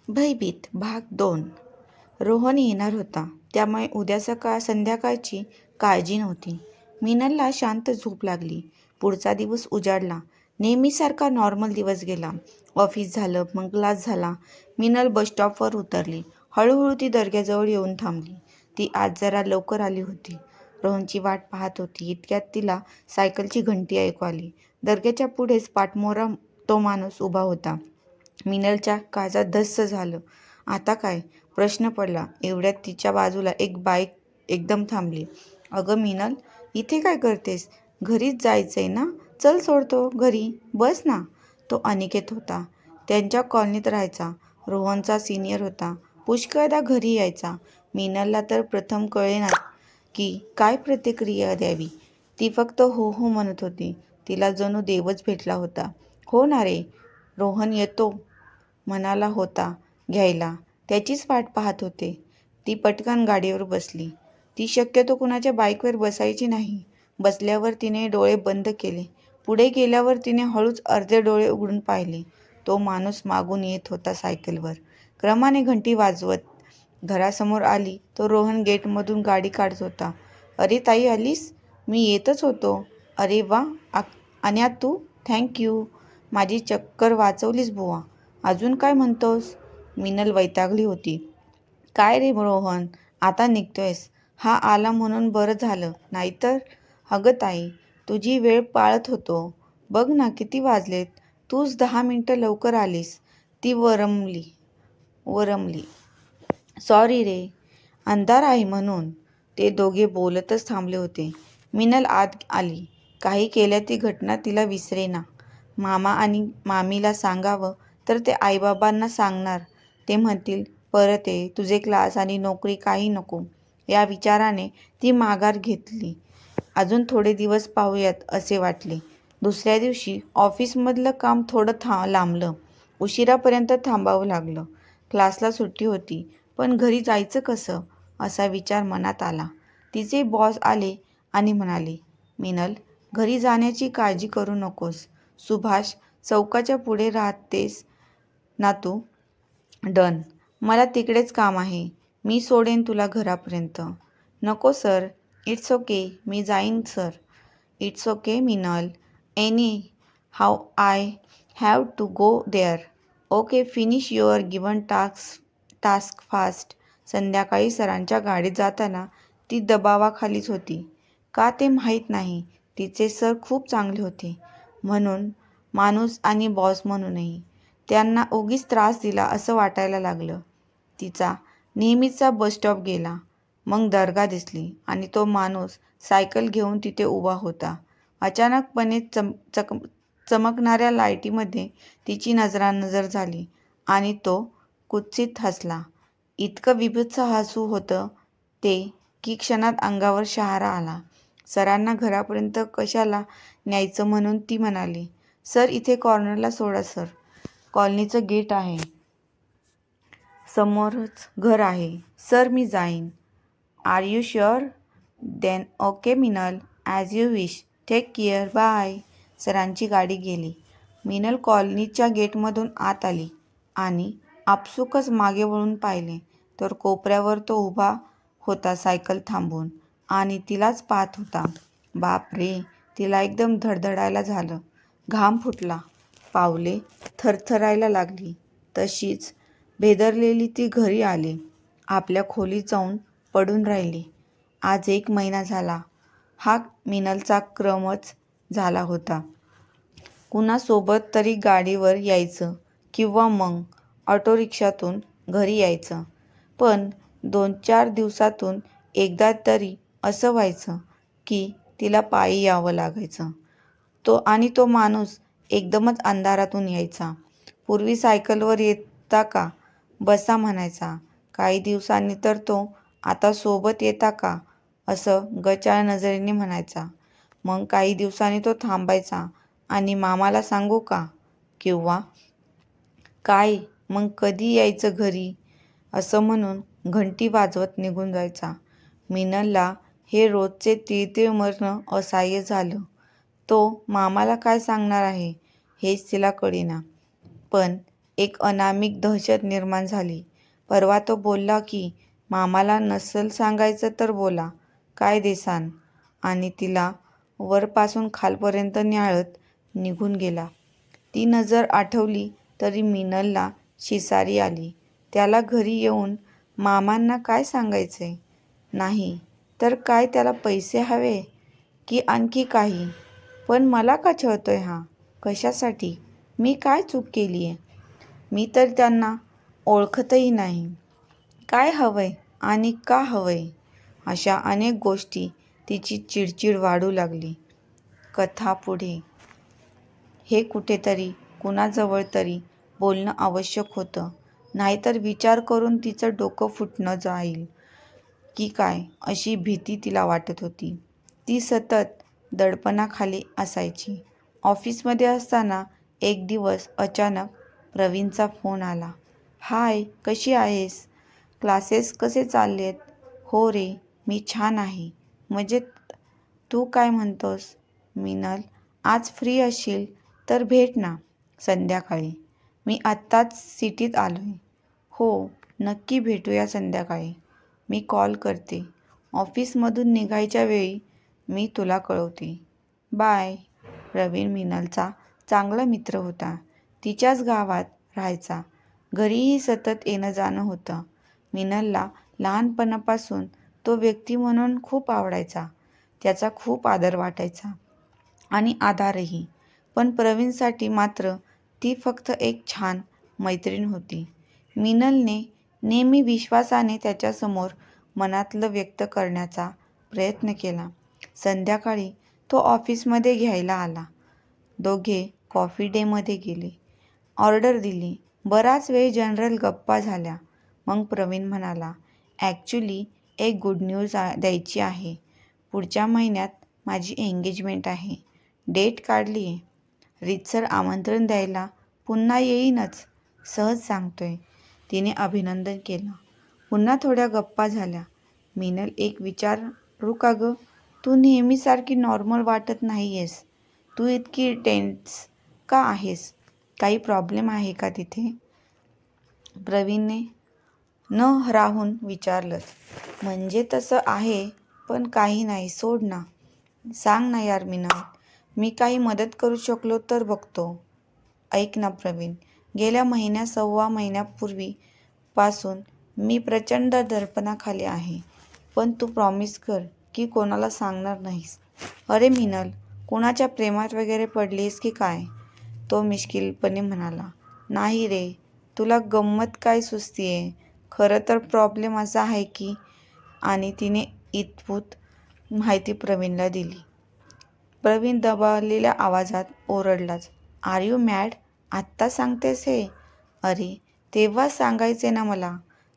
भयभीत भाग 2. रोहन येणार होता, त्यामुळे उद्या संध्याकाळची काळजी नव्हती. मिनलला शांत झोप लागली. पुढचा दिवस उजाडला. नेहमीसारखा नॉर्मल दिवस गेला. ऑफिस झालं, मग क्लास झाला. मिनल बसस्टॉपवर उतरली. हळूहळू ती दर्ग्याजवळ येऊन थांबली. ती आज जरा लवकर आली होती. रोहनची वाट पाहत होती. इतक्यात तिला सायकलची घंटी ऐकू आली. दर्ग्याच्या पुढेच पाठमोरा तो माणूस उभा होता. मिनलच्या काळजात धस्स झालं. आता काय? प्रश्न पडला. एवढ्यात तिच्या बाजूला एक बाईक एकदम थांबली. अगं मिनल, इथे काय करतेस? घरीच जायचंय ना? चल सोडतो घरी, बस ना. तो अनिकेत होता. त्यांच्या कॉलनीत राहायचा. रोहनचा सिनियर होता. पुष्कळदा घरी यायचा. मिनलला तर प्रथम कळेना की काय प्रतिक्रिया द्यावी. ती फक्त हो हो म्हणत होती. तिला जणू देवच भेटला होता. हो ना रे, रोहन येतो म्हणाला होता घ्यायला. त्याचीच वाट पाहत होते. ती पटकन गाडीवर बसली. ती शक्यतो कुणाच्या बाईकवर बसायची नाही. बसल्यावर तिने डोळे बंद केले. पुढे गेल्यावर तिने हळूच अर्धे डोळे उघडून पाहिले. तो माणूस मागून येत होता सायकलवर. क्रमाने घंटी वाजवत. घरासमोर आली तो रोहन गेटमधून गाडी काढत होता. अरे ताई, आलीस? मी येतच होतो. अरे वा अन्या, तू? थँक्यू. माझी चक्कर वाचवलीस बुवा. अजून काय म्हणतोस? मिनल वैतागली होती. काय रे रोहन, आता निघतोयस? हा आला म्हणून बरं झालं, नाहीतर. अगं ताई, तुझी वेळ पाळत होतो. बघ ना किती वाजलेत. तूच 10 मिनिटं लवकर आलीस. ती वरमली. सॉरी रे, अंधार आहे म्हणून. ते दोघे बोलतच थांबले होते. मिनल आत आली. काही केल्या ती घटना तिला विसरेना. मामा आणि मामीला सांगावं तर ते आईबाबांना सांगणार. ते म्हणतील परत ये, तुझे क्लास आणि नोकरी काही नको. या विचाराने ती माघार घेतली. अजून थोडे दिवस पाहूयात असे वाटले. दुसऱ्या दिवशी ऑफिसमधलं काम थोडं लांबलं. उशिरापर्यंत थांबावं लागलं. क्लासला सुट्टी होती, पण घरी जायचं कसं असा विचार मनात आला. तिचे बॉस आले आणि म्हणाले, मिनल, घरी जाण्याची काळजी करू नकोस. सुभाष चौकाच्या पुढे राहतेस ना तू? डन. मला तिकडेच काम आहे. मी सोडेन तुला घरापर्यंत. नको सर, इट्स ओके, मी जाईन sir. It's okay Minal, anyhow I have to go there. Okay, finish your given task fast. संध्याकाळी सरांच्या गाडीत जाताना ती दबावाखालीच होती. का ते माहीत नाही. तिचे सर खूप चांगले होते म्हणून, माणूस आणि बॉस म्हणूनही. त्यांना उगीच त्रास दिला असं वाटायला लागलं. तिचा नेहमीचा बसस्टॉप गेला. मग दर्गा दिसली आणि तो माणूस सायकल घेऊन तिथे उभा होता. अचानकपणे चमकणाऱ्या लाईटीमध्ये तिची नजरानजर झाली आणि तो कुत्सित हसला. इतकं विभत्स हसू होतं ते की क्षणात अंगावर शहारा आला. सरांना घरापर्यंत कशाला न्यायचं म्हणून ती म्हणाली, सर इथे कॉर्नरला सोडा सर. कॉलनीचं गेट आहे. समोरच घर आहे. सर मी जाईन. Are you sure? Then okay Minal, as you wish. Take care, bye. सरांची गाडी गेली. मिनल कॉलनीच्या गेटमधून आत आली आणि आपसुकच मागे वळून पाहिले तर कोपऱ्यावर तो उभा होता सायकल थांबवून आणि तिलाच पाहत होता. बाप रे, तिला एकदम धडधडायला झालं. घाम फुटला. पावले थरथरायला लागली. तशीच भेदरलेली ती घरी आली. आपल्या खोलीत जाऊन पडून राहिली. आज 1 महिना झाला. हा मिनलचा क्रमच झाला होता. कुणासोबत तरी गाडीवर यायचं किंवा मग ऑटो रिक्षातून घरी यायचं. पण 2-4 दिवसातून एकदा तरी असं व्हायचं की तिला पायी यावं लागायचं. तो माणूस एकदमच अंधारातून यायचा. पूर्वी सायकलवर येता का, बसा म्हणायचा. काही दिवसांनी तर तो आता सोबत येता का असं गचाळ नजरेने म्हणायचा. मग काही दिवसांनी तो थांबायचा आणि मामाला सांगू का किंवा काय, मग कधी यायचं घरी असं म्हणून घंटी वाजवत निघून जायचा. मिनलला हे रोजचे तिळतिळ मरणं असह्य झालं. तो मामाला काय सांगणार आहे हेच तिला कळेना. पण एक अनामिक दहशत निर्माण झाली. परवा तो बोलला की मामाला नसल सांगायचं तर बोला, काय देसान, आणि तिला वरपासून खालपर्यंत न्याहाळत निघून गेला. ती नजर आठवली तरी मिनलला शिसारी आली. त्याला घरी येऊन मामांना काय सांगायचे? नाही तर काय त्याला पैसे हवे की आणखी काही? पण मला का छळतोय हा? कशासाठी? मी काय चूक केली आहे? मी तर त्यांना ओळखतही नाही. काय हवंय आणि का हवंय? अशा अनेक गोष्टी तिची चिडचिड वाढू लागली. कथा पुढे. हे कुठेतरी कुणाजवळ तरी बोलणं आवश्यक होतं, नाहीतर विचार करून तिचं डोकं फुटणं जाईल की काय अशी भीती तिला वाटत होती. ती सतत दडपणाखाली असायची. ऑफिसमध्ये असताना एक दिवस अचानक प्रवीणचा फोन आला. हाय, कशी आहेस? क्लासेस कसे चाललेत? हो रे, मी छान आहे. मजेत. तू काय म्हणतोस? मिनल, आज फ्री असशील तर भेट ना संध्याकाळी. मी आत्ताच सिटीत आलोय. हो, नक्की भेटूया संध्याकाळी. मी कॉल करते. ऑफिसमधून निघायच्या वेळी मी तुला कळवते. बाय. प्रवीण मिनलचा चांगला मित्र होता. तिच्याच गावात राहायचा. घरीही सतत येणं जाणं होतं. मिनलला लहानपणापासून तो व्यक्ती म्हणून खूप आवडायचा. त्याचा खूप आदर वाटायचा आणि आधारही. पण प्रवीणसाठी मात्र ती फक्त एक छान मैत्रीण होती. मिनलने नेहमी विश्वासाने त्याच्यासमोर मनातलं व्यक्त करण्याचा प्रयत्न केला. संध्याकाळी तो ऑफिसमध्ये घ्यायला आला. दोघे कॉफी डेमध्ये गेले. ऑर्डर दिली. बराच वेळ जनरल गप्पा झाल्या. मग प्रवीण म्हणाला, ॲक्च्युली एक गुड न्यूज द्यायची आहे. पुढच्या महिन्यात माझी एंगेजमेंट आहे. डेट काढली आहे. रीतसर आमंत्रण द्यायला पुन्हा येईनच, सहज सांगतोय. तिने अभिनंदन केलं. पुन्हा थोड्या गप्पा झाल्या. मिनल, एक विचारू का गं? तू नेहमीसारखी नॉर्मल वाटत नाहीयेस. तू इतकी टेन्स का आहेस? काही प्रॉब्लेम आहे का तिथे? प्रवीणने न राहून विचारलं. म्हणजे तसं आहे, पण काही नाही, सोड ना. सांग ना यार मिनल, मी काही मदत करू शकलो तर बघतो. ऐक ना प्रवीण, गेल्या सव्वा महिन्यापूर्वी पासून मी प्रचंड दडपणाखाली आहे. पण तू प्रॉमिस कर की कोणाला सांगणार नाहीस. अरे मिनल, कोणाच्या प्रेमात वगैरे पडलीस की काय? तो मिश्किलपणे म्हणाला. नाही रे, तुला गंमत काय सुचतीये? खरं तर प्रॉब्लेम असा आहे की, आणि तिने इत्थंभूत माहिती प्रवीणला दिली. प्रवीण दबावलेल्या आवाजात ओरडलाच. R you mad? आत्ता सांगतेस हे? अरे, तेव्हाच सांगायचे ना मला.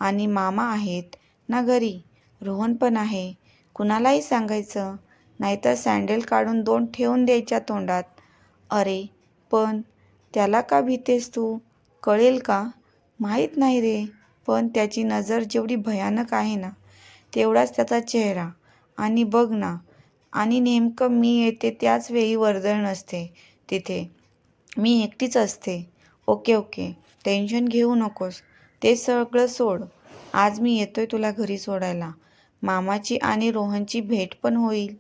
आणि मामा आहेत ना घरी, रोहन पण आहे. कुणालाही सांगायचं, नाहीतर सँडल काढून 2 ठेवून द्यायच्या तोंडात. अरे, पण त्याला का भीतेस तू? कळेल का? माहीत नाही रे, पण त्याची नजर जेवढी भयानक आहे ना, तेवढाच त्याचा चेहरा. आणि बघ ना, आणि नेमकं मी येते त्याच वेळी वर्दळ नसते तिथे. मी एकटीच असते. ओके ओके, टेन्शन घेऊ नकोस. ते सगळं सोड. आज मी येतोय तुला घरी सोडायला. मामाची आणि रोहनची भेट पण होईल.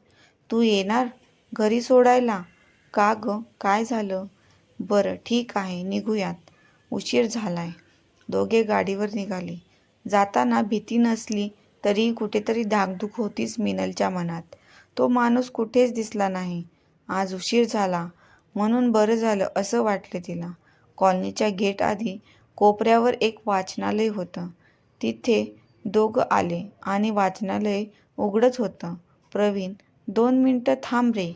तू येणार घरी सोडायला? का गं, काय झालं? बरं ठीक आहे, निघूयात. उशीर झालाय. दोघे गाडीवर निघाले. जाताना भीती नसली तरी कुठेतरी धाकधूक होतीच मिनलच्या मनात. तो माणूस कुठेच दिसला नाही. आज उशीर झाला म्हणून बरं झालं असं वाटलं तिला. कॉलनीच्या गेट आधी कोपऱ्यावर एक वाचनालय होतं. तिथे दोघं आले आणि वाचनालय उघडंच होतं. प्रवीण, 2 मिनिटं थांब रे.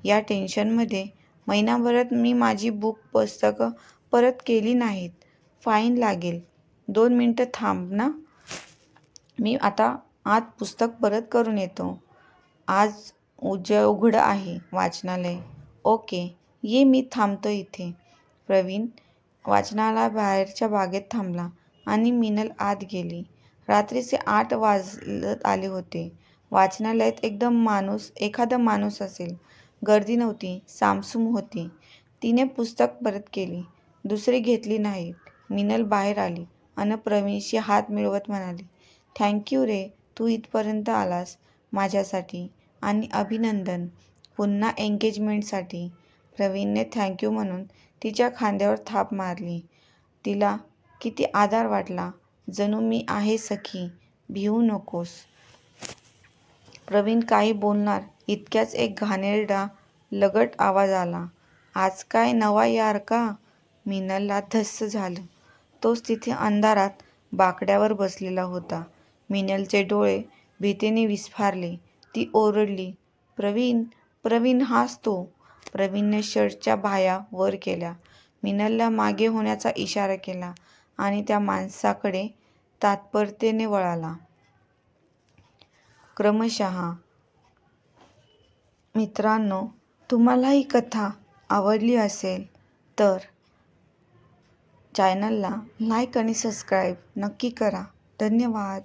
या टेन्शनमध्ये महिनाभरात मी माझी पुस्तकं परत केली नाहीत. फाईन लागेल. 2 मिनिटं थांब ना. मी आता आत पुस्तक परत करून येतो. आज उघडं आहे वाचनालय. ओके, ये, मी थांबतो इथे. प्रवीण वाचनालयाबाहेरच्या बागेत थांबला आणि मिनल आत गेली. रात्रीचे 8 वाजत आले होते. वाचनालयात एखादा माणूस असेल. गर्दी नव्हती, सामसूम होती. तिने पुस्तक परत केली. दुसरी घेतली नाहीत. मिनल बाहेर आली अन प्रवीणशी हात मिळवत म्हणाली, थँक्यू रे, तू इथपर्यंत आलास माझ्यासाठी. आणि अभिनंदन पुन्हा एंगेजमेंटसाठी. प्रवीणने थँक्यू म्हणून तिच्या खांद्यावर थाप मारली. तिला किती आधार वाटला. जणू मी आहे सखी, भिवू नकोस. प्रवीण काही बोलणार इतक्याच एक घाणेरडा लगट आवाज आला. आज काय नवा यार का? मिनलला धस्स झालं. तोच तिथे अंधारात बाकड्यावर बसलेला होता. मिनलचे डोळे भीतीने विस्फारले. ती ओरडली, प्रवीण, प्रवीण हाच तो. प्रवीणने शर्टच्या बाह्या वर केल्या, मिनलला मागे होण्याचा इशारा केला आणि त्या माणसाकडे तत्परतेने वळाला. क्रमशः. मित्रांनो, तुम्हाला ही कथा आवडली असेल तर चॅनलला लाईक आणि सबस्क्राईब नक्की करा. धन्यवाद.